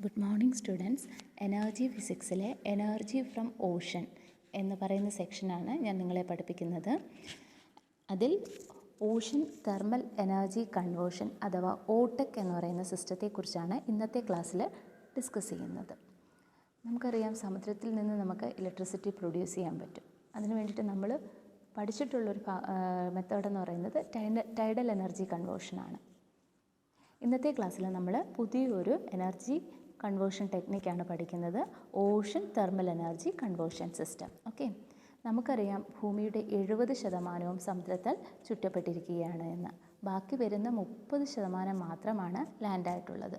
Good morning students. Energy ഫിസിക്സിലെ energy from ocean എന്ന് പറയുന്ന സെക്ഷനാണ് ഞാൻ നിങ്ങളെ പഠിപ്പിക്കുന്നത്. അതിൽ ഓഷൻ തെർമൽ എനർജി കൺവേർഷൻ അഥവാ ഓടെക് എന്ന് പറയുന്ന സിസ്റ്റത്തെക്കുറിച്ചാണ് ഇന്നത്തെ ക്ലാസ്സിൽ ഡിസ്കസ് ചെയ്യുന്നത്. നമുക്കറിയാം, സമുദ്രത്തിൽ നിന്ന് നമുക്ക് ഇലക്ട്രിസിറ്റി പ്രൊഡ്യൂസ് ചെയ്യാൻ പറ്റും. അതിന് വേണ്ടിയിട്ട് നമ്മൾ പഠിച്ചിട്ടുള്ളൊരു മെത്തേഡ് എന്ന് പറയുന്നത് ടൈഡൽ എനർജി കൺവേർഷനാണ്. ഇന്നത്തെ ക്ലാസ്സിൽ നമ്മൾ പുതിയൊരു എനർജി കൺവേർഷൻ ടെക്നിക്കാണ് പഠിക്കുന്നത്, Ocean thermal energy conversion system. Okay, നമുക്കറിയാം ഭൂമിയുടെ 70% സമുദ്രത്താൽ ചുറ്റപ്പെട്ടിരിക്കുകയാണ് എന്ന്. ബാക്കി വരുന്ന 30% മാത്രമാണ് ലാൻഡായിട്ടുള്ളത്.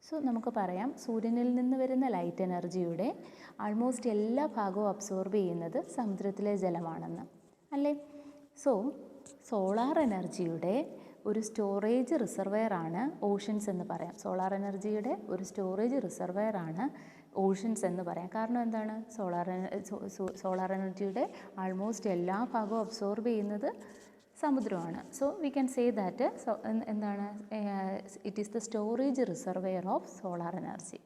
സോ നമുക്ക് പറയാം, സൂര്യനിൽ നിന്ന് വരുന്ന ലൈറ്റ് എനർജിയുടെ ആൾമോസ്റ്റ് എല്ലാ ഭാഗവും അബ്സോർബ് ചെയ്യുന്നത് സമുദ്രത്തിലെ ജലമാണെന്ന് അല്ലേ. സോ സോളാർ എനർജിയുടെ ഒരു സ്റ്റോറേജ് റിസർവെയറാണ് ഓഷൻസ് എന്ന് പറയാം. സോളാർ എനർജിയുടെ ഒരു സ്റ്റോറേജ് റിസർവെയറാണ് ഓഷൻസ് എന്ന് പറയാം. കാരണം എന്താണ്? സോളാർ എനർജിയുടെ ആൾമോസ്റ്റ് എല്ലാ ഭാഗവും അബ്സോർബ് ചെയ്യുന്നത് സമുദ്രമാണ്. So we can say that എന്താണ്, it is the storage reservoir of solar energy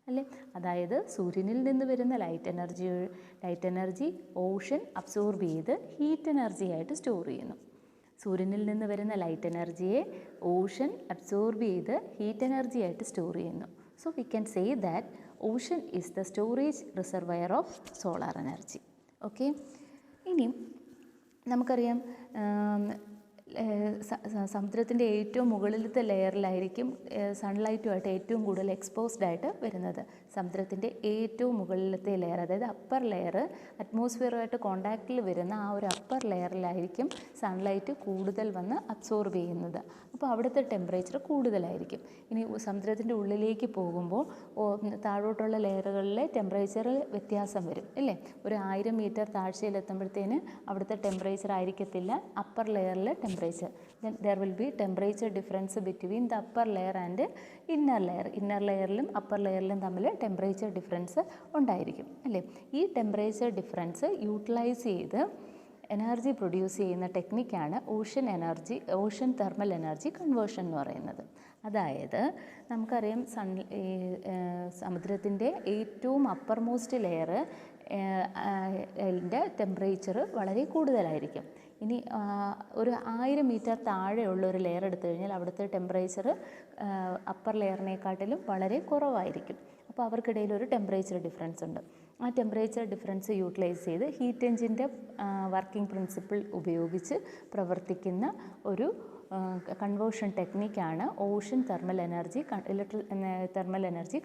അല്ലേ. അതായത് സൂര്യനിൽ നിന്ന് വരുന്ന ലൈറ്റ് എനർജി ഓഷൻ അബ്സോർബ് ചെയ്ത് ഹീറ്റ് എനർജി ആയിട്ട് സ്റ്റോർ ചെയ്യുന്നു. സൂര്യനിൽ നിന്ന് വരുന്ന ലൈറ്റ് എനർജിയെ ഓഷൻ അബ്സോർബ് ചെയ്ത് ഹീറ്റ് എനർജി ആയിട്ട് സ്റ്റോർ ചെയ്യുന്നു. So we can say that ocean is the storage reservoir of solar energy. Okay, ഇനി നമുക്കറിയാം, സമുദ്രത്തിൻ്റെ ഏറ്റവും മുകളിലത്തെ ലെയറിലായിരിക്കും സൺലൈറ്റുമായിട്ട് ഏറ്റവും കൂടുതൽ എക്സ്പോസ്ഡ് ആയിട്ട് വരുന്നത്. സമുദ്രത്തിൻ്റെ ഏറ്റവും മുകളിലത്തെ ലെയർ, അതായത് അപ്പർ ലെയർ, അറ്റ്മോസ്ഫിയറുമായിട്ട് കോണ്ടാക്റ്റിൽ വരുന്ന ആ ഒരു അപ്പർ ലെയറിലായിരിക്കും സൺലൈറ്റ് കൂടുതൽ വന്ന് അബ്സോർബ് ചെയ്യുന്നത്. അപ്പോൾ അവിടുത്തെ ടെമ്പറേച്ചർ കൂടുതലായിരിക്കും. ഇനി സമുദ്രത്തിൻ്റെ ഉള്ളിലേക്ക് പോകുമ്പോൾ താഴോട്ടുള്ള ലെയറുകളിലെ ടെമ്പറേച്ചറിൽ വ്യത്യാസം വരും അല്ലേ. ഒരു 1000 മീറ്റർ താഴ്ചയിലെത്തുമ്പോഴത്തേന് അവിടുത്തെ ടെമ്പറേച്ചർ ആയിരിക്കത്തില്ല അപ്പർ ലെയറിലെ temperature. Then there will be temperature difference between the upper layer and inner layer. Inner ലെയറിലും അപ്പർ ലെയറിലും തമ്മിൽ ടെമ്പറേച്ചർ ഡിഫറൻസ് ഉണ്ടായിരിക്കും അല്ലേ. ഈ ടെമ്പറേച്ചർ ഡിഫറൻസ് യൂട്ടിലൈസ് ചെയ്ത് എനർജി പ്രൊഡ്യൂസ് ചെയ്യുന്ന ടെക്നിക്കാണ് ഓഷൻ തെർമൽ എനർജി കൺവേർഷൻ എന്ന് പറയുന്നത്. അതായത് നമുക്കറിയാം, സമുദ്രത്തിൻ്റെ ഏറ്റവും അപ്പർ മോസ്റ്റ് ലെയർ ടെമ്പറേച്ചർ വളരെ കൂടുതലായിരിക്കും. ഇനി ഒരു 1000 മീറ്റർ താഴെയുള്ള ഒരു ലെയർ എടുത്തു കഴിഞ്ഞാൽ അവിടുത്തെ ടെമ്പറേച്ചർ അപ്പർ ലെയറിനെക്കാട്ടിലും വളരെ കുറവായിരിക്കും. അപ്പോൾ അവർക്കിടയിൽ ഒരു ടെമ്പറേച്ചർ ഡിഫറൻസ് ഉണ്ട്. ആ ടെമ്പറേച്ചർ ഡിഫറൻസ് യൂട്ടിലൈസ് ചെയ്ത് ഹീറ്റ് എഞ്ചിൻ്റെ വർക്കിംഗ് പ്രിൻസിപ്പിൾ ഉപയോഗിച്ച് ഒരു കൺവേർഷൻ ടെക്നിക്കാണ് ocean thermal energy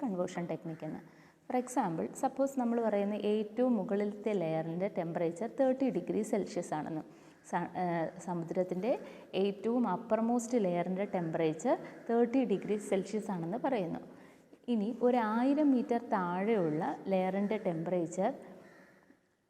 conversion technique എന്ന്. ഫോർ എക്സാമ്പിൾ, സപ്പോസ് നമ്മൾ പറയുന്ന ഏറ്റവും മുകളിലത്തെ ലെയറിൻ്റെ ടെമ്പറേച്ചർ 30 ഡിഗ്രി സെൽഷ്യസ് ആണെന്ന്. സമുദ്രത്തിൻ്റെ ഏറ്റവും അപ്പർ മോസ്റ്റ് ലെയറിൻ്റെ ടെമ്പറേച്ചർ 30 ഡിഗ്രി സെൽഷ്യസ് ആണെന്ന് പറയുന്നു. ഇനി ഒരു 1000 മീറ്റർ താഴെയുള്ള ലെയറിൻ്റെ ടെമ്പറേച്ചർ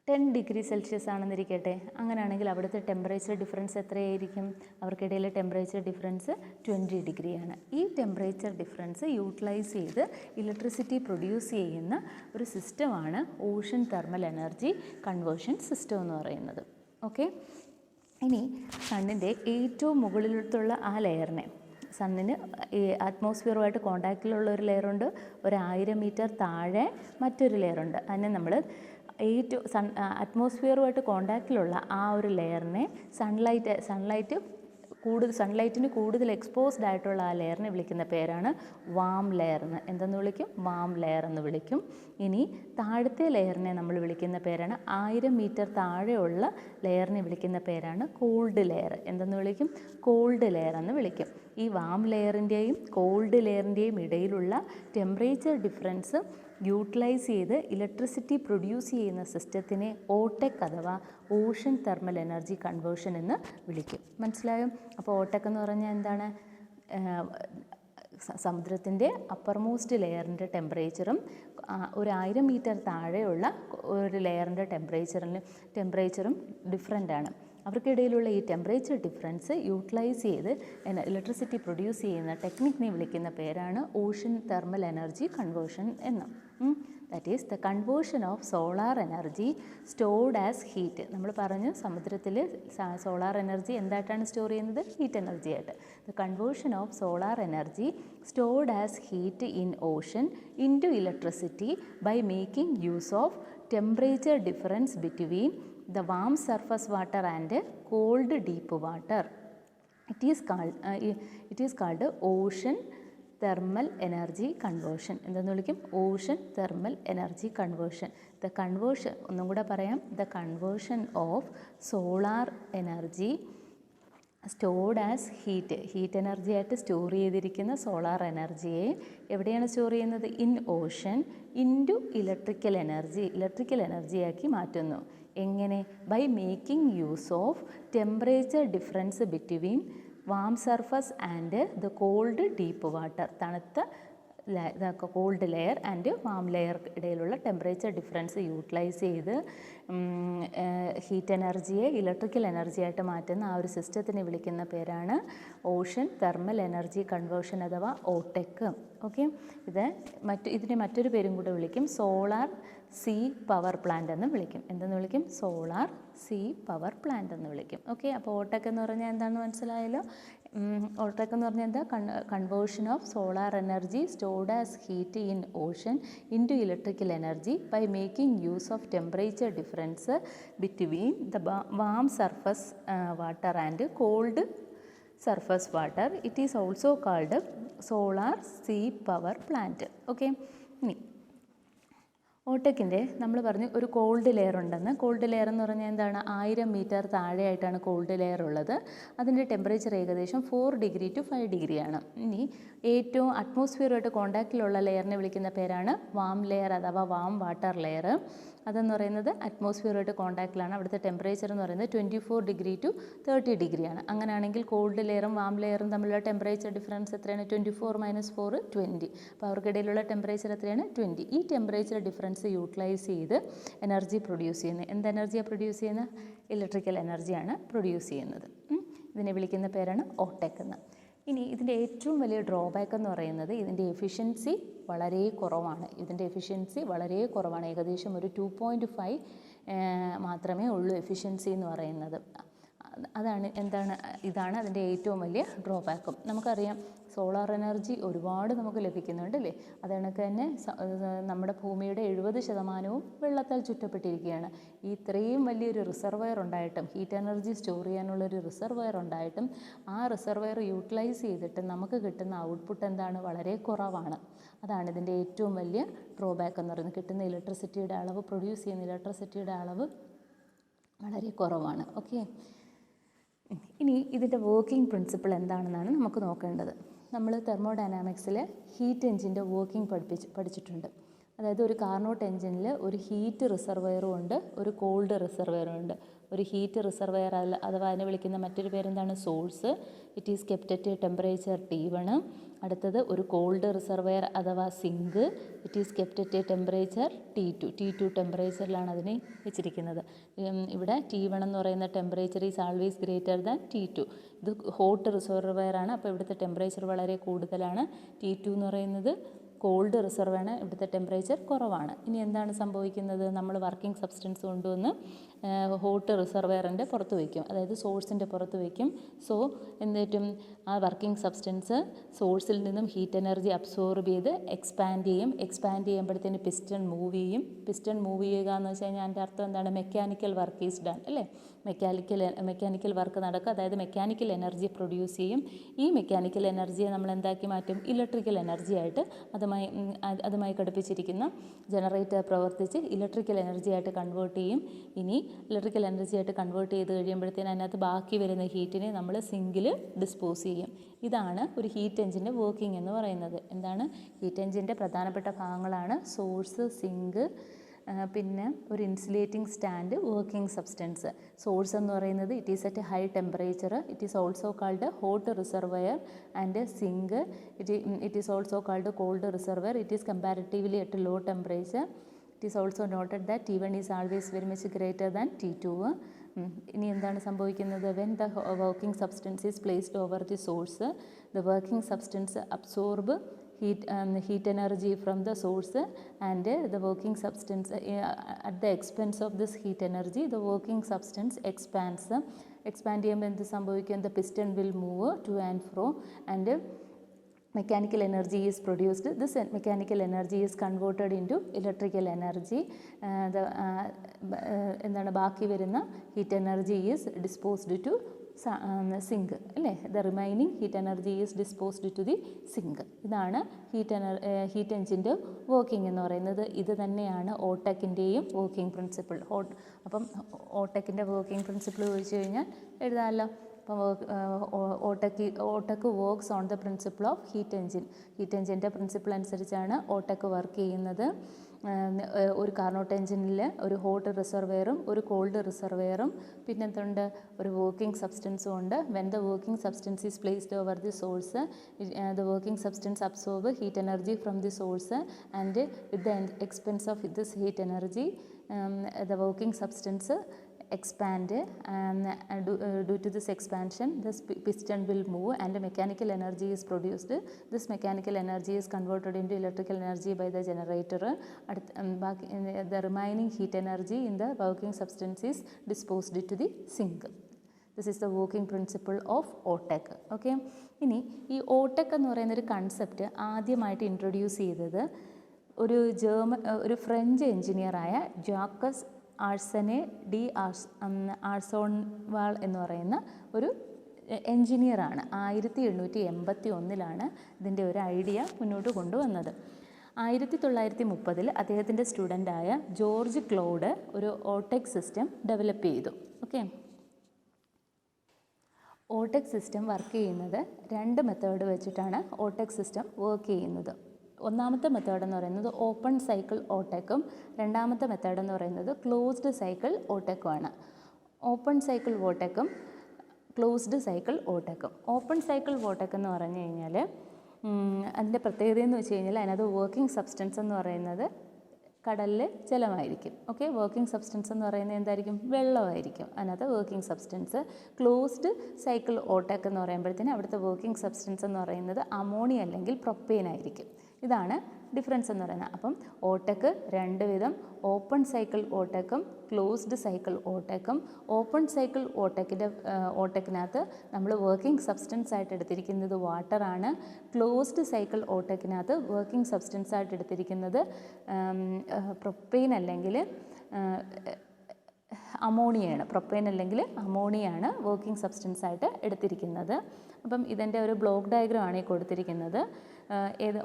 10 ഡിഗ്രി സെൽഷ്യസ് ആണെന്നിരിക്കട്ടെ. അങ്ങനെയാണെങ്കിൽ അവിടുത്തെ ടെമ്പറേച്ചർ ഡിഫറൻസ് എത്രയായിരിക്കും? അവർക്കിടയിലെ ടെമ്പറേച്ചർ ഡിഫറൻസ് 20 ഡിഗ്രിയാണ്. ഈ ടെമ്പറേച്ചർ ഡിഫറൻസ് യൂട്ടിലൈസ് ചെയ്ത് ഇലക്ട്രിസിറ്റി പ്രൊഡ്യൂസ് ചെയ്യുന്ന ഒരു സിസ്റ്റമാണ് Ocean thermal energy conversion system എന്ന് പറയുന്നത്. ഓക്കെ, ഇനി സണ്ണിൻ്റെ ഏറ്റവും മുകളിലത്തുള്ള ആ ലെയറിനെ, സണ്ണിന് ഈ അറ്റ്മോസ്ഫിയറുമായിട്ട് കോണ്ടാക്റ്റിലുള്ള ഒരു ലെയറുണ്ട്, ഒരു 1000 മീറ്റർ താഴെ മറ്റൊരു ലെയറുണ്ട്. അതിനെ നമ്മൾ അറ്റ്മോസ്ഫിയറുമായിട്ട് കോണ്ടാക്റ്റിലുള്ള ആ ഒരു ലെയറിനെ സൺലൈറ്റിന് കൂടുതൽ എക്സ്പോസ്ഡ് ആയിട്ടുള്ള ആ ലെയറിനെ വിളിക്കുന്ന പേരാണ് വാം ലെയർ എന്ന്. എന്തെന്ന് വിളിക്കും? വാം ലെയർ എന്ന് വിളിക്കും. ഇനി താഴത്തെ ലെയറിനെ നമ്മൾ വിളിക്കുന്ന പേരാണ്, 1000 മീറ്റർ താഴെയുള്ള ലെയറിനെ വിളിക്കുന്ന പേരാണ് കോൾഡ് ലെയർ. എന്തെന്ന് വിളിക്കും? കോൾഡ് ലെയർ എന്ന് വിളിക്കും. ഈ വാം ലെയറിൻ്റെയും കോൾഡ് ലെയറിൻ്റെയും ഇടയിലുള്ള ടെമ്പറേച്ചർ ഡിഫറൻസ് യൂട്ടിലൈസ് ചെയ്ത് ഇലക്ട്രിസിറ്റി പ്രൊഡ്യൂസ് ചെയ്യുന്ന സിസ്റ്റത്തിനെ ഓടെക് അഥവാ ഓഷൻ തെർമൽ എനർജി കൺവേർഷൻ എന്ന് വിളിക്കും. മനസ്സിലായോ? അപ്പോൾ ഓടെക് എന്ന് പറഞ്ഞാൽ എന്താണ്? സമുദ്രത്തിൻ്റെ അപ്പർ മോസ്റ്റ് ലെയറിൻ്റെ ടെമ്പറേച്ചറും ഒരു 1000 മീറ്റർ താഴെയുള്ള ഒരു ലെയറിൻ്റെ ടെമ്പറേച്ചറും ഡിഫറൻ്റ് ആണ്. അവർക്കിടയിലുള്ള ഈ ടെമ്പറേച്ചർ ഡിഫറൻസ് യൂട്ടിലൈസ് ചെയ്ത് ഇലക്ട്രിസിറ്റി പ്രൊഡ്യൂസ് ചെയ്യുന്ന ടെക്നിക്കിനെ വിളിക്കുന്ന പേരാണ് ഓഷൻ തെർമൽ എനർജി കൺവേർഷൻ എന്ന്. That is the conversion of solar energy stored as heat. നമ്മൾ പറഞ്ഞു സമുദ്രത്തിൽ സോളാർ എനർജി എന്തായിട്ടാണ് സ്റ്റോർ ചെയ്യുന്നത്? ഹീറ്റ് എനർജി ആയിട്ട്. The conversion of solar energy stored as heat in ocean into electricity by making use of temperature difference between the warm surface water and cold deep water. It is called ocean thermal energy conversion. എന്തെന്ന് വിളിക്കും? Ocean thermal energy conversion. The conversion ഒന്നും കൂടെ പറയാം. The conversion of solar energy stored as heat energy ആയിട്ട് store ചെയ്തിരിക്കുന്ന solar എനർജിയെ എവിടെയാണ് store ചെയ്യുന്നത്? ഇൻ ഓഷൻ ഇൻറ്റു ഇലക്ട്രിക്കൽ എനർജിയാക്കി മാറ്റുന്നു. എങ്ങനെ? By making use of temperature difference between warm surface and the cold deep water. തണുത്ത cold layer and warm layer ഇടയിലുള്ള ടെമ്പറേച്ചർ ഡിഫറൻസ് യൂട്ടിലൈസ് ചെയ്ത് ഹീറ്റ് എനർജിയെ ഇലക്ട്രിക്കൽ എനർജി ആയിട്ട് മാറ്റുന്ന ആ ഒരു സിസ്റ്റത്തിനെ വിളിക്കുന്ന പേരാണ് ഓഷൻ തെർമൽ എനർജി കൺവേർഷൻ അഥവാ ഓടെക്. ഓക്കെ, ഇതിനെ മറ്റൊരു പേരും കൂടെ വിളിക്കും സോളാർ സീ പവർ പ്ലാന്റ് എന്ന് വിളിക്കും. എന്തെന്ന് വിളിക്കും? സോളാർ സീ പവർ പ്ലാന്റ് എന്ന് വിളിക്കും. ഓക്കെ, അപ്പോൾ ഓടെക് എന്ന് പറഞ്ഞാൽ എന്താണെന്ന് മനസ്സിലായല്ലോ. ഓടെക് എന്ന് പറഞ്ഞാൽ എന്താ? Conversion of solar energy stored as heat in ocean into electrical energy by making use of temperature difference between the warm surface water and cold surface water. It is also called solar sea power plant. Okay, ഇനി ഓടെക്കിൻ്റെ നമ്മൾ പറഞ്ഞു ഒരു cold layer ഉണ്ടെന്ന്. Cold layer എന്ന് പറഞ്ഞാൽ എന്താണ്? 1000 metre താഴെയായിട്ടാണ് called layer ഉള്ളത്. അതിൻ്റെ ടെമ്പറേച്ചർ ഏകദേശം 4 ഡിഗ്രി ടു 5 ഡിഗ്രിയാണ്. ഇനി ഏറ്റവും അറ്റ്മോസ്ഫിയറുമായിട്ട് കോൺടാക്റ്റിലുള്ള ലെയറിനെ വിളിക്കുന്ന പേരാണ് വാം ലെയർ അഥവാ വാം വാട്ടർ ലെയർ. അതെന്ന് പറയുന്നത് അറ്റ്മോസ്ഫിയറുമായിട്ട് കോൺടാക്റ്റിലാണ്. അവിടുത്തെ ടെമ്പറേച്ചർ എന്ന് പറയുന്നത് 24 ഡിഗ്രി ടു 30 ഡിഗ്രിയാണ്. അങ്ങനെയാണെങ്കിൽ കോൾഡ് ലെയറും വാം ലെയറും തമ്മിലുള്ള ടെമ്പറേച്ചർ ഡിഫറൻസ് എത്രയാണ്? 24 - 4 20. അപ്പോൾ അവർക്കിടയിലുള്ള ടെമ്പറേച്ചർ എത്രയാണ്? 20. ഈ ടെമ്പറേച്ചർ ഡിഫറൻസ് യൂട്ടിലൈസ് ചെയ്ത് എനർജി പ്രൊഡ്യൂസ് ചെയ്യുന്നത്. എന്ത് എനർജിയാണ് പ്രൊഡ്യൂസ് ചെയ്യുന്നത്? ഇലക്ട്രിക്കൽ എനർജിയാണ് പ്രൊഡ്യൂസ് ചെയ്യുന്നത്. ഇതിനെ വിളിക്കുന്ന പേരാണ് ഓടെക് എന്ന്. ഇനി ഇതിൻ്റെ ഏറ്റവും വലിയ ഡ്രോബാക്ക് എന്ന് പറയുന്നത് ഇതിൻ്റെ എഫിഷ്യൻസി വളരെ കുറവാണ്. ഏകദേശം ഒരു 2.5 മാത്രമേ ഉള്ളൂ എഫിഷ്യൻസി എന്ന് പറയുന്നത്. ഇതാണ് അതിൻ്റെ ഏറ്റവും വലിയ ഡ്രോബാക്കും. നമുക്കറിയാം സോളാർ എനർജി ഒരുപാട് നമുക്ക് ലഭിക്കുന്നുണ്ട് അല്ലേ? അത് കണക്ക് തന്നെ നമ്മുടെ ഭൂമിയുടെ 70% വെള്ളത്താൽ ചുറ്റപ്പെട്ടിരിക്കുകയാണ്. ഈ ഇത്രയും വലിയൊരു റിസർവയർ ഉണ്ടായിട്ടും, ഹീറ്റ് എനർജി സ്റ്റോർ ചെയ്യാനുള്ളൊരു റിസർവയർ ഉണ്ടായിട്ടും ആ റിസർവയർ യൂട്ടിലൈസ് ചെയ്തിട്ട് നമുക്ക് കിട്ടുന്ന ഔട്ട്പുട്ട് എന്താണ്? വളരെ കുറവാണ്. അതാണ് ഇതിൻ്റെ ഏറ്റവും വലിയ ഡ്രോബാക്ക് എന്ന് പറയുന്നത്. കിട്ടുന്ന ഇലക്ട്രിസിറ്റിയുടെ അളവ്, പ്രൊഡ്യൂസ് ചെയ്യുന്ന ഇലക്ട്രിസിറ്റിയുടെ അളവ് വളരെ കുറവാണ്. ഓക്കെ, ഇനി ഇതിൻ്റെ വർക്കിംഗ് പ്രിൻസിപ്പിൾ എന്താണെന്നാണ് നമുക്ക് നോക്കേണ്ടത്. നമ്മൾ തെർമോഡൈനാമിക്സിൽ ഹീറ്റ് എഞ്ചിൻ്റെ വർക്കിംഗ് പഠിച്ചിട്ടുണ്ട്. അതായത് ഒരു കാർനോട്ട് എഞ്ചിനിൽ ഒരു ഹീറ്റ് റിസർവയറും ഉണ്ട്, ഒരു കോൾഡ് റിസർവയറും ഉണ്ട്. ഒരു ഹീറ്റ് റിസർവയർ അഥവാ അതിനെ വിളിക്കുന്ന മറ്റൊരു പേരെന്താണ്? Source. It is kept at temperature T1. അടുത്തത് ഒരു കോൾഡ് റിസർവയർ അഥവാ sink. It is kept at temperature T2 ടെമ്പറേച്ചറിലാണ് അതിനെ വെച്ചിരിക്കുന്നത്. ഇവിടെ T1 എന്ന് പറയുന്ന temperature is always greater than T2. ഇത് ഹോട്ട് റിസർവയർ ആണ്, അപ്പോൾ ഇവിടുത്തെ ടെമ്പറേച്ചർ വളരെ കൂടുതലാണ്. T2 എന്ന് പറയുന്നത് കോൾഡ് റിസർവാണ്, ഇവിടുത്തെ ടെമ്പറേച്ചർ കുറവാണ്. ഇനി എന്താണ് സംഭവിക്കുന്നത്? നമ്മൾ വർക്കിംഗ് സബ്സ്റ്റൻസ് കൊണ്ടുവന്ന് ഹോട്ട് റിസർവയറിൻ്റെ പുറത്ത് വയ്ക്കും, അതായത് സോഴ്സിൻ്റെ പുറത്ത് വയ്ക്കും. സോ എന്നിട്ടും ആ വർക്കിംഗ് സബ്സ്റ്റൻസ് സോഴ്സിൽ നിന്നും ഹീറ്റ് എനർജി അബ്സോർബ് ചെയ്ത് എക്സ്പാൻഡ് ചെയ്യുമ്പോഴത്തേന് പിസ്റ്റൺ മൂവ് ചെയ്യുക എന്ന് വെച്ച് കഴിഞ്ഞാൽ അതിൻ്റെ അർത്ഥം എന്താണ്? മെക്കാനിക്കൽ വർക്ക് ഈസ് ഡൺ അല്ലേ? മെക്കാനിക്കൽ വർക്ക് നടക്കുക, അതായത് മെക്കാനിക്കൽ എനർജി പ്രൊഡ്യൂസ് ചെയ്യും. ഈ മെക്കാനിക്കൽ എനർജിയെ നമ്മൾ എന്താക്കി മാറ്റും? ഇലക്ട്രിക്കൽ എനർജി ആയിട്ട് അതുമായി ഘടിപ്പിച്ചിരിക്കുന്ന ജനറേറ്റർ പ്രവർത്തിച്ച് ഇലക്ട്രിക്കൽ എനർജി ആയിട്ട് കൺവേർട്ട് ചെയ്യും. ഇനി ഇലക്ട്രിക്കൽ എനർജി ആയിട്ട് കൺവേർട്ട് ചെയ്ത് കഴിയുമ്പോഴത്തേന് അതിനകത്ത് ബാക്കി വരുന്ന ഹീറ്റിനെ നമ്മൾ സിങ്കിൽ ഡിസ്പോസ് ചെയ്യും. ഇതാണ് ഒരു ഹീറ്റ് എഞ്ചിൻ്റെ വർക്കിംഗ് എന്ന് പറയുന്നത്. എന്താണ്? ഹീറ്റ് എഞ്ചിൻ്റെ പ്രധാനപ്പെട്ട ഭാഗങ്ങളാണ് സോഴ്സ്, സിങ്ക്, പിന്നെ ഒരു insulating stand, working substance. Source എന്ന് പറയുന്നത് it is at high temperature. It is also called hot reservoir. And sink it is also called cold reservoir. It is comparatively at low temperature. It is also noted that T1 is always very much greater than T2. ഇനി എന്താണ് സംഭവിക്കുന്നത്? When the working substance is placed over the source, the working substance absorb heat energy from the source, and the working substance at the expense of this heat energy the working substance expands. Expand ചെയ്യുമ്പോൾ എന്ത് സംഭവിക്കും? The piston will move to and fro and mechanical energy is produced. This mechanical energy is converted into electrical energy. എന്താണ് ബാക്കി വരുന്ന heat energy is disposed to sink അല്ലേ? The remaining heat energy is disposed to the sink. ഇതാണ് heat എഞ്ചിൻ്റെ working എന്ന് പറയുന്നത്. ഇത് തന്നെയാണ് ഓടെക്കിൻ്റെയും വർക്കിംഗ് പ്രിൻസിപ്പിൾ. അപ്പം ഓടെക്കിൻ്റെ വർക്കിംഗ് പ്രിൻസിപ്പിൾ ചോദിച്ചു കഴിഞ്ഞാൽ എഴുതാമല്ലോ. അപ്പം OTEC works on the principle of heat engine. Heat എഞ്ചിൻ്റെ പ്രിൻസിപ്പിൾ അനുസരിച്ചാണ് ഓടെക്ക് വർക്ക് ചെയ്യുന്നത്. ഒരു കാർനോട്ട് എഞ്ചിനിൽ ഒരു ഹോട്ട് റിസർവെയറും ഒരു കോൾഡ് റിസർവെയറും പിന്നെ എന്തുണ്ട്? ഒരു വർക്കിംഗ് സബ്സ്റ്റൻസും ഉണ്ട്. When the working substance is placed over the source, the working substance absorb heat energy from the source and with the expense of this heat energy the working substance expand. Due to this expansion this piston will move and mechanical energy is produced. This mechanical energy is converted into electrical energy by the generator. The remaining heat energy in the working substance is disposed to the sink. This is the working principle of OTEC. Okay, ഇനി ഈ OTEC എന്ന് പറയുന്നൊരു concept ആദ്യമായിട്ട് introduce ചെയ്തത് ഒരു French എഞ്ചിനീയറായ Jacques ആഴ്സനെ D ആഴ്സോൺവാൾ എന്ന് പറയുന്ന ഒരു എഞ്ചിനീയറാണ്. 1881 ഇതിൻ്റെ ഒരു ഐഡിയ മുന്നോട്ട് കൊണ്ടുവന്നത്. 1930 അദ്ദേഹത്തിൻ്റെ സ്റ്റുഡൻ്റായ ജോർജ് ക്ലോഡ് ഒരു ഓടെക് സിസ്റ്റം ഡെവലപ്പ് ചെയ്തു. ഓക്കെ, ഓടെക് സിസ്റ്റം വർക്ക് ചെയ്യുന്നത് 2 മെത്തേഡ് വെച്ചിട്ടാണ് ഓടെക് സിസ്റ്റം വർക്ക് ചെയ്യുന്നത്. ഒന്നാമത്തെ മെത്തേഡ് എന്ന് പറയുന്നത് ഓപ്പൺ സൈക്കിൾ ഓടെക്കും രണ്ടാമത്തെ മെത്തേഡ് എന്ന് പറയുന്നത് ക്ലോസ്ഡ് സൈക്കിൾ ഓടെക്കുമാണ്. ഓപ്പൺ സൈക്കിൾ ഓടെക്കും ക്ലോസ്ഡ് സൈക്കിൾ ഓടെക്കും. ഓപ്പൺ സൈക്കിൾ ഓടെക് എന്ന് പറഞ്ഞു കഴിഞ്ഞാൽ അതിൻ്റെ പ്രത്യേകത എന്ന് വെച്ച് കഴിഞ്ഞാൽ അതിനകത്ത് വർക്കിംഗ് സബ്സ്റ്റൻസ് എന്ന് പറയുന്നത് കടലിൽ ജലമായിരിക്കും. ഓക്കെ, വർക്കിംഗ് സബ്സ്റ്റൻസ് എന്ന് പറയുന്നത് എന്തായിരിക്കും? വെള്ളമായിരിക്കും അതിനകത്ത് working substance. Closed cycle OTEC എന്ന് പറയുമ്പോഴത്തേന് അവിടുത്തെ വർക്കിംഗ് സബ്സ്റ്റൻസ് എന്ന് പറയുന്നത് അമോണിയ അല്ലെങ്കിൽ പ്രൊപ്പെയിൻ ആയിരിക്കും. ഇതാണ് ഡിഫറൻസ് എന്ന് പറയുന്നത്. അപ്പം ഓടെക്ക് 2 വിധം, ഓപ്പൺ സൈക്കിൾ ഓടെക്കും ക്ലോസ്ഡ് സൈക്കിൾ ഓടെക്കും. ഓപ്പൺ സൈക്കിൾ ഓടെക്കിനകത്ത് നമ്മൾ വർക്കിംഗ് സബ്സ്റ്റൻസ് ആയിട്ട് എടുത്തിരിക്കുന്നത് വാട്ടറാണ്. ക്ലോസ്ഡ് സൈക്കിൾ ഓടെക്കിനകത്ത് വർക്കിംഗ് സബ്സ്റ്റൻസ് ആയിട്ട് എടുത്തിരിക്കുന്നത് പ്രൊപ്പെയിൻ അല്ലെങ്കിൽ അമോണിയയാണ്. പ്രൊപ്പെയിൻ അല്ലെങ്കിൽ അമോണിയയാണ് വർക്കിംഗ് സബ്സ്റ്റൻസ് ആയിട്ട് എടുത്തിരിക്കുന്നത്. അപ്പം ഇതിൻ്റെ ഒരു ബ്ലോക്ക് ഡയഗ്രം ആണ് ഈ കൊടുത്തിരിക്കുന്നത്.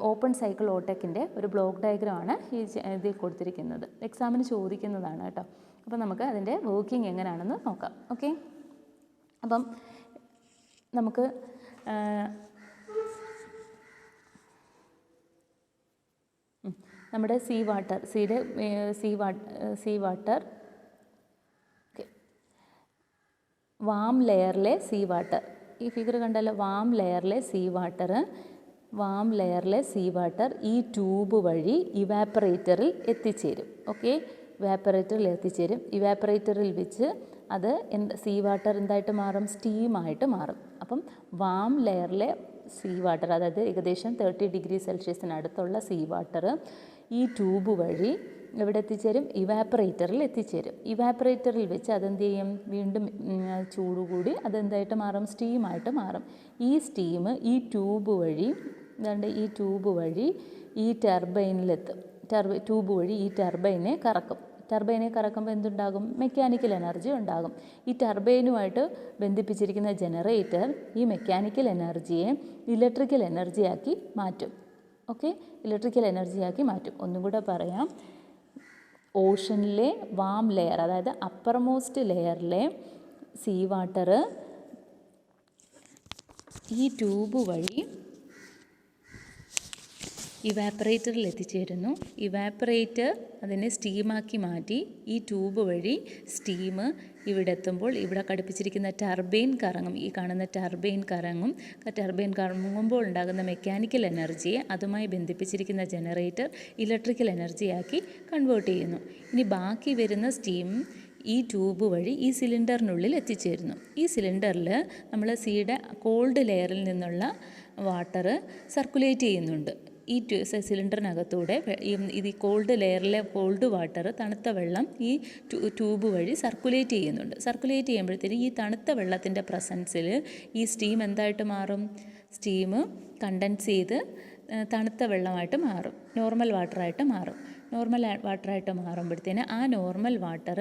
ഓപ്പൺ സൈക്കിൾ ഓടെക്കിൻ്റെ ഒരു ബ്ലോക്ക് ഡയഗ്രം ആണ് ഇതിൽ കൊടുത്തിരിക്കുന്നത്. എക്സാമിന് ചോദിക്കുന്നതാണ് കേട്ടോ. അപ്പം നമുക്ക് അതിൻ്റെ വർക്കിംഗ് എങ്ങനെയാണെന്ന് നോക്കാം. ഓക്കെ, അപ്പം നമുക്ക് നമ്മുടെ സീ വാട്ടർ വാം ലെയറിലെ സീ വാട്ടർ, ഈ ഫിഗർ കണ്ടല്ലോ, വാം ലെയറിലെ സീ വാട്ടർ ഈ ട്യൂബ് വഴി ഇവാപ്പറേറ്ററിൽ എത്തിച്ചേരും. ഓക്കെ, ഇവാപ്പറേറ്ററിൽ വെച്ച് അത് സീ വാട്ടർ എന്തായിട്ട് മാറും? സ്റ്റീമായിട്ട് മാറും. അപ്പം വാം ലെയറിലെ സീ വാട്ടർ, അതായത് ഏകദേശം 30 ഡിഗ്രി സെൽഷ്യസിനടുത്തുള്ള സീ വാട്ടർ ഈ ട്യൂബ് വഴി എവിടെ എത്തിച്ചേരും? ഇവാപ്പറേറ്ററിൽ എത്തിച്ചേരും. ഇവാപ്പറേറ്ററിൽ വെച്ച് അതെന്ത് ചെയ്യും? വീണ്ടും ചൂടുകൂടി അതെന്തായിട്ട് മാറും? സ്റ്റീമായിട്ട് മാറും. ഈ സ്റ്റീം ഈ ട്യൂബ് വഴി ഈ ടർബൈനിലെത്തും. ട്യൂബ് വഴി ഈ ടർബൈനെ കറക്കുമ്പോൾ എന്തുണ്ടാകും? മെക്കാനിക്കൽ എനർജി ഉണ്ടാകും. ഈ ടർബൈനുമായിട്ട് ബന്ധിപ്പിച്ചിരിക്കുന്ന ജനറേറ്റർ ഈ മെക്കാനിക്കൽ എനർജിയെ ഇലക്ട്രിക്കൽ എനർജിയാക്കി മാറ്റും. ഓക്കെ, ഇലക്ട്രിക്കൽ എനർജിയാക്കി മാറ്റും. ഒന്നും കൂടെ പറയാം. ഓഷനിലെ വാം ലെയർ, അതായത് അപ്പർമോസ്റ്റ് ലെയറിലെ സീ വാട്ടർ ഈ ട്യൂബ് വഴി ഇവാപ്പറേറ്ററിൽ എത്തിച്ചേരുന്നു. ഇവാപ്പറേറ്റർ അതിനെ സ്റ്റീമാക്കി മാറ്റി ഈ ട്യൂബ് വഴി സ്റ്റീം ഇവിടെ എത്തുമ്പോൾ ഇവിടെ ഘടിപ്പിച്ചിരിക്കുന്ന ടർബൈൻ കറങ്ങും. ഈ കാണുന്ന ടർബൈൻ കറങ്ങുമ്പോൾ ഉണ്ടാകുന്ന മെക്കാനിക്കൽ എനർജിയെ അതുമായി ബന്ധിപ്പിച്ചിരിക്കുന്ന ജനറേറ്റർ ഇലക്ട്രിക്കൽ എനർജിയാക്കി കൺവേർട്ട് ചെയ്യുന്നു. ഇനി ബാക്കി വരുന്ന സ്റ്റീം ഈ ട്യൂബ് വഴി ഈ സിലിണ്ടറിനുള്ളിൽ എത്തിച്ചേരുന്നു. ഈ സിലിണ്ടറിൽ നമ്മൾ സിയുടെ കോൾഡ് ലെയറിൽ നിന്നുള്ള വാട്ടർ സർക്കുലേറ്റ് ചെയ്യുന്നുണ്ട്. ഈ സിലിണ്ടറിനകത്തൂടെ ഇത് കോൾഡ് ലെയറിലെ കോൾഡ് വാട്ടർ, തണുത്ത വെള്ളം ഈ ട്യൂബ് വഴി സർക്കുലേറ്റ് ചെയ്യുന്നുണ്ട്. സർക്കുലേറ്റ് ചെയ്യുമ്പോഴത്തേന് ഈ തണുത്ത വെള്ളത്തിൻ്റെ പ്രസൻസിൽ ഈ സ്റ്റീം എന്തായിട്ട് മാറും? സ്റ്റീം കണ്ടൻസ് ചെയ്ത് തണുത്ത വെള്ളമായിട്ട് മാറും, നോർമൽ വാട്ടറായിട്ട് മാറും. നോർമൽ വാട്ടറായിട്ട് മാറുമ്പോഴത്തേന് ആ നോർമൽ വാട്ടർ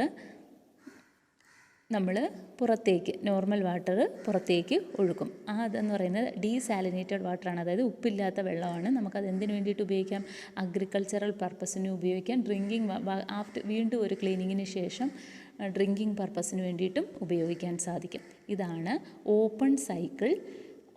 നമ്മൾ നോർമൽ വാട്ടർ പുറത്തേക്ക് ഒഴുക്കും. അതെന്ന് പറയുന്നത് ഡീസാലിനേറ്റഡ് വാട്ടറാണ്, അതായത് ഉപ്പില്ലാത്ത വെള്ളമാണ്. നമുക്കത് എന്തിനു വേണ്ടിയിട്ട് ഉപയോഗിക്കാം? അഗ്രികൾച്ചറൽ പർപ്പസിന് ഉപയോഗിക്കാം. വീണ്ടും ഒരു ക്ലീനിങ്ങിന് ശേഷം ഡ്രിങ്കിങ് പർപ്പസിന് വേണ്ടിയിട്ടും ഉപയോഗിക്കാൻ സാധിക്കും. ഇതാണ് ഓപ്പൺ സൈക്കിൾ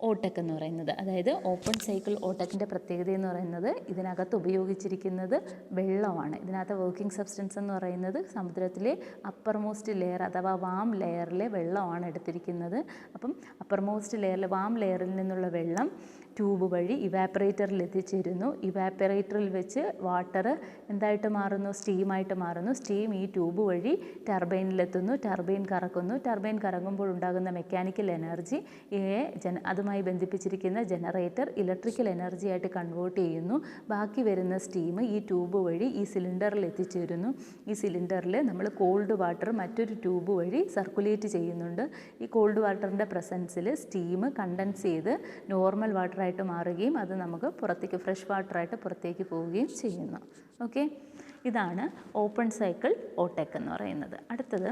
ഓടെക് എന്ന് പറയുന്നത്. അതായത് ഓപ്പൺ സൈക്കിൾ ഓടെക്കിൻ്റെ പ്രത്യേകത എന്ന് പറയുന്നത് ഇതിനകത്ത് ഉപയോഗിച്ചിരിക്കുന്നത് വെള്ളമാണ്. ഇതിനകത്ത് വർക്കിംഗ് സബ്സ്റ്റൻസ് എന്ന് പറയുന്നത് സമുദ്രത്തിലെ അപ്പർമോസ്റ്റ് ലെയർ അഥവാ വാം ലെയറിലെ വെള്ളമാണ് എടുത്തിരിക്കുന്നത്. അപ്പം അപ്പർമോസ്റ്റ് ലെയറിലെ വാം ലെയറിൽ നിന്നുള്ള വെള്ളം ട്യൂബ് വഴി ഇവാപ്പറേറ്ററിൽ എത്തിച്ചേരുന്നു. ഇവാപ്പറേറ്ററിൽ വെച്ച് വാട്ടർ എന്തായിട്ട് മാറുന്നു? സ്റ്റീമായിട്ട് മാറുന്നു. സ്റ്റീം ഈ ട്യൂബ് വഴി ടർബൈനിലെത്തുന്നു. ടർബൈൻ കറക്കുന്നു. ടർബൈൻ കറങ്ങുമ്പോൾ ഉണ്ടാകുന്ന മെക്കാനിക്കൽ എനർജി അതുമായി ബന്ധിപ്പിച്ചിരിക്കുന്ന ജനറേറ്റർ ഇലക്ട്രിക്കൽ എനർജി ആയിട്ട് കൺവേർട്ട് ചെയ്യുന്നു. ബാക്കി വരുന്ന സ്റ്റീം ഈ ട്യൂബ് വഴി ഈ സിലിണ്ടറിൽ എത്തിച്ചേരുന്നു. ഈ സിലിണ്ടറിൽ നമ്മൾ കോൾഡ് വാട്ടർ മറ്റൊരു ട്യൂബ് വഴി സർക്കുലേറ്റ് ചെയ്യുന്നുണ്ട്. ഈ കോൾഡ് വാട്ടറിൻ്റെ പ്രസൻസിൽ സ്റ്റീം കണ്ടൻസ് ചെയ്ത് നോർമൽ വാട്ടർ ആയിട്ട് മാറുകയും അത് നമുക്ക് പുറത്തേക്ക് ഫ്രഷ് വാട്ടറായിട്ട് പുറത്തേക്ക് പോവുകയും ചെയ്യുന്നു. ഓക്കെ, ഇതാണ് ഓപ്പൺ സൈക്കിൾ ഓടെക് എന്ന് പറയുന്നത്. അടുത്തത്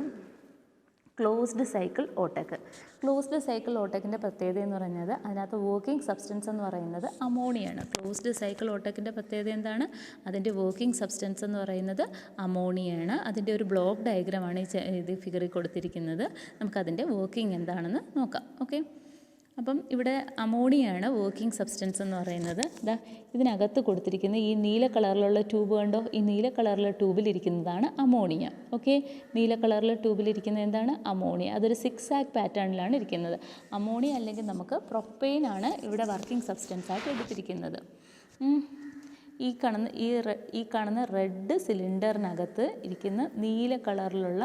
ക്ലോസ്ഡ് സൈക്കിൾ ഓടെക്. ക്ലോസ്ഡ് സൈക്കിൾ ഓടെക്കിൻ്റെ പ്രത്യേകത എന്ന് പറയുന്നത് അതിനകത്ത് വർക്കിംഗ് സബ്സ്റ്റൻസ് എന്ന് പറയുന്നത് അമോണിയാണ്. ക്ലോസ്ഡ് സൈക്കിൾ ഓടെക്കിൻ്റെ പ്രത്യേകത എന്താണ്? അതിൻ്റെ വർക്കിംഗ് സബ്സ്റ്റൻസ് എന്ന് പറയുന്നത് അമോണിയാണ്. അതിൻ്റെ ഒരു ബ്ലോക്ക് ഡയഗ്രമാണ് ഇത് ഫിഗറിൽ കൊടുത്തിരിക്കുന്നത്. നമുക്കതിൻ്റെ വർക്കിംഗ് എന്താണെന്ന് നോക്കാം. ഓക്കെ, അപ്പം ഇവിടെ അമോണിയാണ് വർക്കിംഗ് സബ്സ്റ്റൻസ് എന്ന് പറയുന്നത്. ഇതിനകത്ത് കൊടുത്തിരിക്കുന്ന ഈ നീല കളറിലുള്ള ട്യൂബ് കണ്ടോ? ഈ നീല കളറിലെ ട്യൂബിലിരിക്കുന്നതാണ് അമോണിയ. ഓക്കെ, നീല കളറിലെ ട്യൂബിലിരിക്കുന്നത് എന്താണ്? അമോണിയ. അതൊരു 6 ആക്ക് പാറ്റേണിലാണ് ഇരിക്കുന്നത്. അമോണിയ അല്ലെങ്കിൽ നമുക്ക് പ്രൊപ്പെയിൻ ആണ് ഇവിടെ വർക്കിംഗ് സബ്സ്റ്റൻസ് ആയിട്ട് എടുത്തിരിക്കുന്നത്. ഈ കാണുന്ന റെഡ് സിലിണ്ടറിനകത്ത് ഇരിക്കുന്ന നീല കളറിലുള്ള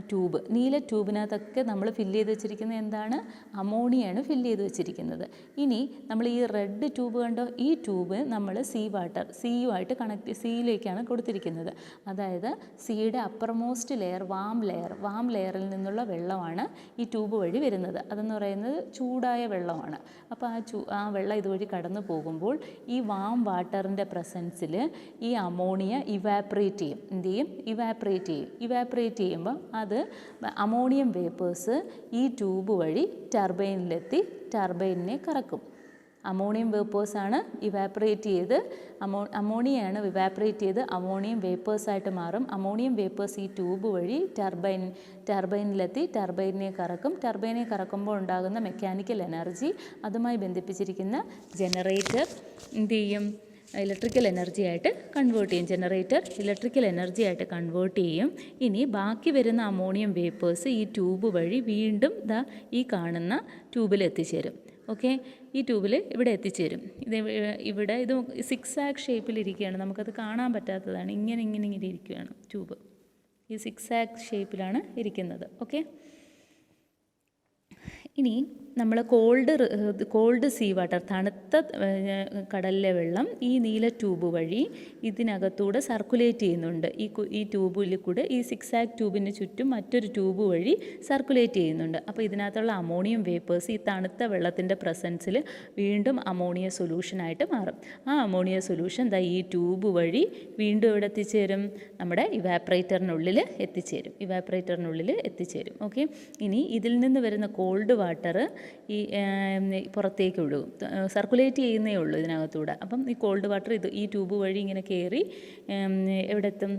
ട്യൂബ്, നീല ട്യൂബിനകത്തൊക്കെ നമ്മൾ ഫില്ല് ചെയ്ത് വെച്ചിരിക്കുന്നത് എന്താണ്? അമോണിയാണ് ഫില്ല് ചെയ്ത് വെച്ചിരിക്കുന്നത്. ഇനി നമ്മൾ ഈ റെഡ് ട്യൂബ് കണ്ടോ? ഈ ട്യൂബ് നമ്മൾ സിയുമായിട്ട് സിയിലേക്കാണ് കൊടുത്തിരിക്കുന്നത്. അതായത് സിയുടെ അപ്പർമോസ്റ്റ് ലെയർ വാം ലെയറിൽ നിന്നുള്ള വെള്ളമാണ് ഈ ട്യൂബ് വഴി വരുന്നത്. അതെന്ന് പറയുന്നത് ചൂടായ വെള്ളമാണ്. അപ്പോൾ ആ വെള്ളം ഇതുവഴി കടന്നു പോകുമ്പോൾ ഈ വാം വാട്ടറിൻ്റെ പ്രസൻസിൽ ഈ അമോണിയ ഇവാപ്പറേറ്റ് ചെയ്യും. എന്ത് ചെയ്യും? ഇവാപ്പറേറ്റ് ചെയ്യുമ്പോൾ അത് അമോണിയം വേപ്പേഴ്സ് ഈ ട്യൂബ് വഴി ടർബൈനിലെത്തി ടർബൈനിനെ കറക്കും. അമോണിയം വേപ്പേഴ്സാണ് ഇവാപ്പറേറ്റ് ചെയ്ത് അമോണിയയാണ് ഇവാപ്പറേറ്റ് ചെയ്ത് അമോണിയം വേപ്പേഴ്സായിട്ട് മാറും. അമോണിയം വേപ്പേഴ്സ് ഈ ട്യൂബ് വഴി ടർബൈനിലെത്തി ടർബൈനെ കറക്കും. ടർബൈനെ കറക്കുമ്പോൾ ഉണ്ടാകുന്ന മെക്കാനിക്കൽ എനർജി അതുമായി ബന്ധിപ്പിച്ചിരിക്കുന്ന ജനറേറ്റർ എന്ത് ചെയ്യും? ഇലക്ട്രിക്കൽ എനർജി ആയിട്ട് കൺവേർട്ട് ചെയ്യും. ജനറേറ്റർ ഇലക്ട്രിക്കൽ എനർജി ആയിട്ട് കൺവേർട്ട് ചെയ്യും. ഇനി ബാക്കി വരുന്ന അമോണിയം വേപ്പേഴ്സ് ഈ ട്യൂബ് വഴി വീണ്ടും ഈ കാണുന്ന ട്യൂബിൽ എത്തിച്ചേരും. ഓക്കെ, ഈ ട്യൂബിൽ ഇവിടെ എത്തിച്ചേരും. ഇവിടെ ഇത് 6 ആക്ക് ഷേപ്പിലിരിക്കുകയാണ്. നമുക്കത് കാണാൻ പറ്റാത്തതാണ്. ഇങ്ങനെ ഇരിക്കുകയാണ് ട്യൂബ്. ഈ 6 ആക്ക് ഷേപ്പിലാണ് ഇരിക്കുന്നത്. ഓക്കെ, ഇനി നമ്മൾ കോൾഡ് സീ വാട്ടർ, തണുത്ത കടലിലെ വെള്ളം ഈ നീല ട്യൂബ് വഴി ഇതിനകത്തൂടെ സർക്കുലേറ്റ് ചെയ്യുന്നുണ്ട്. ഈ ട്യൂബിൽ കൂടെ ഈ 6 ആക്ക് ട്യൂബിന് ചുറ്റും മറ്റൊരു ട്യൂബ് വഴി സർക്കുലേറ്റ് ചെയ്യുന്നുണ്ട്. അപ്പോൾ ഇതിനകത്തുള്ള അമോണിയം വേപ്പേഴ്സ് ഈ തണുത്ത വെള്ളത്തിൻ്റെ പ്രസൻസിൽ വീണ്ടും അമോണിയ സൊല്യൂഷനായിട്ട് മാറും. ആ അമോണിയ സൊല്യൂഷൻ ഈ ട്യൂബ് വഴി വീണ്ടും എവിടെ എത്തിച്ചേരും? നമ്മുടെ ഇവാപ്പറേറ്ററിനുള്ളിൽ എത്തിച്ചേരും. ഓക്കെ, ഇനി ഇതിൽ നിന്ന് വരുന്ന കോൾഡ് വാട്ടർ ഈ പുറത്തേക്ക് ഒഴുകും. സർക്കുലേറ്റ് ചെയ്യുന്നേ ഉള്ളൂ ഇതിനകത്തൂടെ. അപ്പം ഈ കോൾഡ് വാട്ടർ ഈ ട്യൂബ് വഴി ഇങ്ങനെ കയറി എവിടെ എത്തും?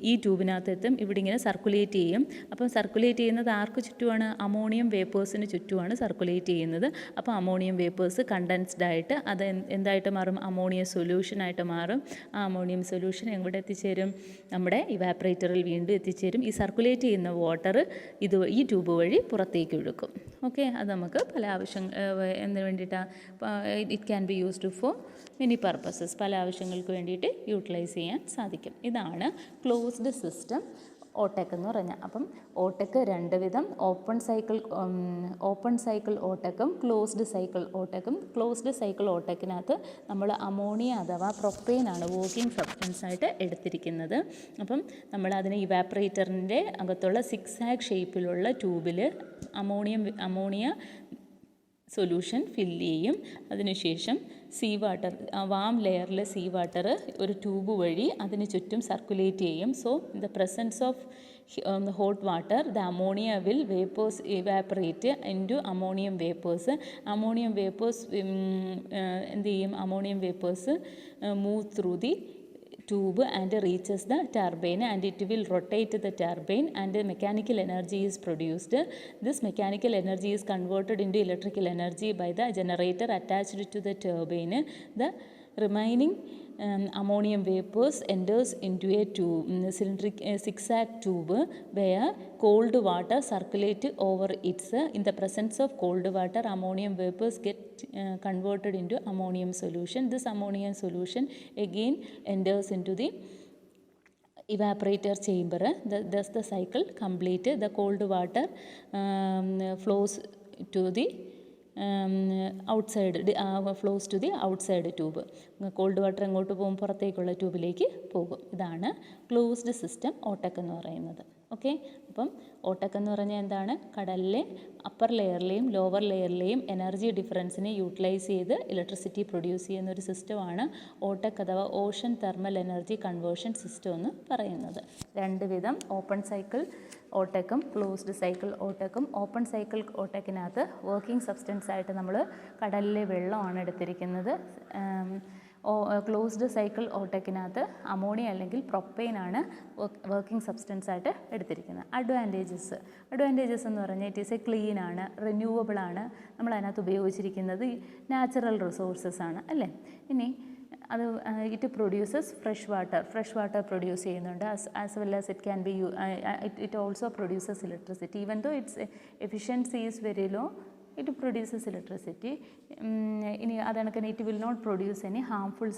ഈ ട്യൂബിനകത്ത് എത്തും. ഇവിടെ ഇങ്ങനെ സർക്കുലേറ്റ് ചെയ്യും. അപ്പം സർക്കുലേറ്റ് ചെയ്യുന്നത് ആർക്ക് ചുറ്റുമാണ്? അമോണിയം വേപ്പേഴ്സിന് ചുറ്റുമാണ് സർക്കുലേറ്റ് ചെയ്യുന്നത്. അപ്പോൾ അമോണിയം വേപ്പേഴ്സ് കണ്ടൻസ്ഡ് ആയിട്ട് അത് എന്തായിട്ട് മാറും? അമോണിയ സൊല്യൂഷനായിട്ട് മാറും. ആ അമോണിയം സൊല്യൂഷൻ എവിടെ എത്തിച്ചേരും? നമ്മുടെ ഇവാപ്പറേറ്ററിൽ വീണ്ടും എത്തിച്ചേരും. ഈ സർക്കുലേറ്റ് ചെയ്യുന്ന വാട്ടർ ഈ ട്യൂബ് വഴി പുറത്തേക്ക് ഒഴുക്കും. ഓക്കെ, അത് നമുക്ക് പല എന്തിനു വേണ്ടിയിട്ടാണ്? It can be used for many purposes. പല ആവശ്യങ്ങൾക്ക് വേണ്ടിയിട്ട് യൂട്ടിലൈസ് ചെയ്യാൻ സാധിക്കും. ഇതാണ് ക്ലോസ്ഡ് സിസ്റ്റം ഓടെക് എന്ന് പറഞ്ഞാൽ. അപ്പം ഓടെക് രണ്ട് വിധം, ഓപ്പൺ സൈക്കിൾ ഓടെക്കും ക്ലോസ്ഡ് സൈക്കിൾ ഓടെക്കും. ക്ലോസ്ഡ് സൈക്കിൾ ഓടെക്കിനകത്ത് നമ്മൾ അമോണിയ അഥവാ പ്രൊപ്പെയിനാണ് വർക്കിംഗ് സബ്സ്റ്റൻസ് ആയിട്ട് എടുത്തിരിക്കുന്നത്. അപ്പം നമ്മൾ അതിന് ഇവാപ്പറേറ്ററിൻ്റെ അകത്തുള്ള സിക്സാഗ് ഷേപ്പിലുള്ള ട്യൂബിൽ അമോണിയ സൊല്യൂഷൻ ഫില്ല് ചെയ്യും. അതിനുശേഷം വാട്ടർ, വാം ലെയറിലെ വാട്ടർ ഒരു ട്യൂബ് വഴി അതിന് ചുറ്റും സർക്കുലേറ്റ് ചെയ്യും. So in the presence of hot water, the ammonia will evaporate into ammonium vapors. Ammonium vapors move through the tube and reaches the turbine, and it will rotate the turbine and mechanical energy is produced. This mechanical energy is converted into electrical energy by the generator attached to the turbine. The remaining ammonium vapors enters into a zigzag tube where cold water circulate over it. In the presence of cold water, ammonium vapors get converted into ammonium solution. This ammonium solution again enters into the evaporator chamber. Thus the cycle complete. The cold water flows to the flows to the outside tube. Called water എങ്ങോട്ട് പോകും? പുറത്തേക്കുള്ള ട്യൂബിലേക്ക് പോകും. ഇതാണ് closed system ഓടെക് എന്ന് പറയുന്നത്. Okay, അപ്പം ഓടെക് എന്ന് പറഞ്ഞാൽ എന്താണ്? കടലിലെ അപ്പർ ലെയറിലെയും ലോവർ ലെയറിലെയും എനർജി ഡിഫറൻസിനെ യൂട്ടിലൈസ് ചെയ്ത് ഇലക്ട്രിസിറ്റി പ്രൊഡ്യൂസ് ചെയ്യുന്ന ഒരു സിസ്റ്റമാണ് ഓടെക് അഥവാ ocean thermal energy conversion system എന്ന് പറയുന്നത്. രണ്ട് വിധം, ഓപ്പൺ സൈക്കിൾ ഓടെക്കും ക്ലോസ്ഡ് സൈക്കിൾ ഓടെക്കും. ഓപ്പൺ സൈക്കിൾ ഓടെക്കിനകത്ത് വർക്കിംഗ് സബ്സ്റ്റൻസ് ആയിട്ട് നമ്മൾ കടലിലെ വെള്ളമാണ് എടുത്തിരിക്കുന്നത്. ക്ലോസ്ഡ് സൈക്കിൾ ഓടെക്കിനകത്ത് അമോണിയ അല്ലെങ്കിൽ പ്രൊപ്പെയിനാണ് വർക്കിംഗ് സബ്സ്റ്റൻസ് ആയിട്ട് എടുത്തിരിക്കുന്നത്. അഡ്വാൻറ്റേജസ് എന്ന് പറഞ്ഞാൽ ഇറ്റ് ഈസ് ക്ലീൻ ആണ്, റിന്യൂവബിൾ ആണ്. നമ്മൾ അതിനകത്ത് ഉപയോഗിച്ചിരിക്കുന്നത് നാച്ചുറൽ റിസോഴ്സസ് ആണ് അല്ലേ. ഇനി അത് it produces fresh water produce ചെയ്യുന്നുണ്ട്. As well as it can be it also produces electricity. Even though its efficiency is very low, it produces electricity. ഇനി അതണക്കിന് it will not produce any harmful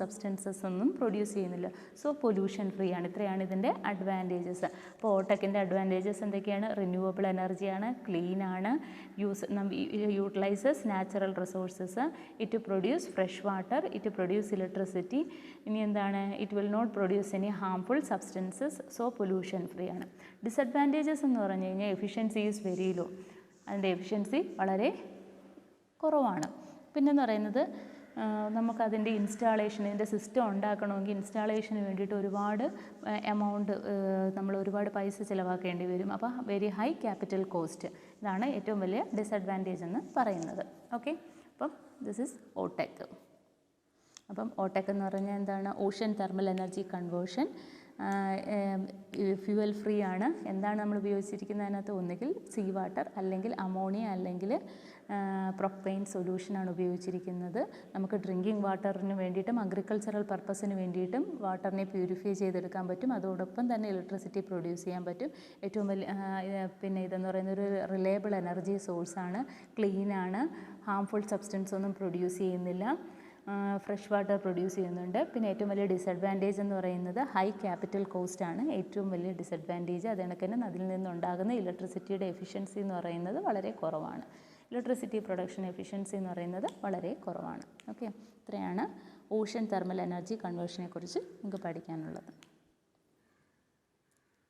substances ഒന്നും produce ചെയ്യുന്നില്ല. So pollution free ആണ്. ഇത്രയാണ് ഇതിൻ്റെ advantages. അപ്പോൾ ഓടെക്കിൻ്റെ advantages എന്തൊക്കെയാണ്? റിന്യൂവബിൾ എനർജിയാണ്, ക്ലീൻ ആണ്, utilises natural resources, it produce fresh water, it produce electricity. ഇനി എന്താണ്? It will not produce any harmful substances, so pollution free ആണ്. ഡിസഡ്വാൻറ്റേജസ് എന്ന് പറഞ്ഞു കഴിഞ്ഞാൽ എഫിഷ്യൻസി ഈസ് വെരി ലോ, അതിൻ്റെ എഫിഷ്യൻസി വളരെ കുറവാണ്. പിന്നെന്ന് പറയുന്നത് നമുക്കതിൻ്റെ ഇതിൻ്റെ സിസ്റ്റം ഉണ്ടാക്കണമെങ്കിൽ ഇൻസ്റ്റാളേഷന് വേണ്ടിയിട്ട് ഒരുപാട് എമൗണ്ട് നമ്മൾ ഒരുപാട് പൈസ ചിലവാക്കേണ്ടി വരും. അപ്പോൾ വെരി ഹൈ ക്യാപിറ്റൽ കോസ്റ്റ്. ഇതാണ് ഏറ്റവും വലിയ ഡിസഡ്വാൻറ്റേജ് എന്ന് പറയുന്നത്. ഓക്കെ, അപ്പം ദിസ് ഈസ് ഓടെക്. അപ്പം ഓടെക് എന്ന് പറഞ്ഞാൽ എന്താണ്? Ocean thermal energy conversion. Fuel free ആണ്. എന്താണ് നമ്മൾ ഉപയോഗിച്ചിരിക്കുന്നത് അതിനകത്ത്? ഒന്നുകിൽ വാട്ടർ അല്ലെങ്കിൽ അമോണിയ അല്ലെങ്കിൽ പ്രൊപ്പെയിൻ സൊല്യൂഷനാണ് ഉപയോഗിച്ചിരിക്കുന്നത്. നമുക്ക് ഡ്രിങ്കിങ് വാട്ടറിന് വേണ്ടിയിട്ടും അഗ്രികൾച്ചറൽ പർപ്പസിന് വേണ്ടിയിട്ടും വാട്ടറിനെ പ്യൂരിഫൈ ചെയ്തെടുക്കാൻ പറ്റും. അതോടൊപ്പം തന്നെ ഇലക്ട്രിസിറ്റി പ്രൊഡ്യൂസ് ചെയ്യാൻ പറ്റും. ഏറ്റവും വലിയ പിന്നെ ഇതെന്ന് പറയുന്ന ഒരു റിലയബിൾ എനർജി സോഴ്സാണ്, ക്ലീനാണ്, ഹാംഫുൾ സബ്സ്റ്റൻസ് ഒന്നും പ്രൊഡ്യൂസ് ചെയ്യുന്നില്ല, ഫ്രഷ് വാട്ടർ പ്രൊഡ്യൂസ് ചെയ്യുന്നുണ്ട്. പിന്നെ ഏറ്റവും വലിയ ഡിസഡ്വാൻറ്റേജ് എന്ന് പറയുന്നത് ഹൈ ക്യാപിറ്റൽ കോസ്റ്റ് ആണ്. ഏറ്റവും വലിയ ഡിസഡ്വാൻറ്റേജ് അത് കണക്ക് തന്നെ അതിൽ നിന്നുണ്ടാകുന്ന ഇലക്ട്രിസിറ്റിയുടെ എഫിഷ്യൻസി എന്ന് പറയുന്നത് വളരെ കുറവാണ്. ഇലക്ട്രിസിറ്റി പ്രൊഡക്ഷൻ എഫിഷ്യൻസി എന്ന് പറയുന്നത് വളരെ കുറവാണ്. ഓക്കെ, ഇത്രയാണ് ഓഷൻ തെർമൽ എനർജി കൺവേർഷനെ കുറിച്ച് നമുക്ക് പഠിക്കാനുള്ളത്.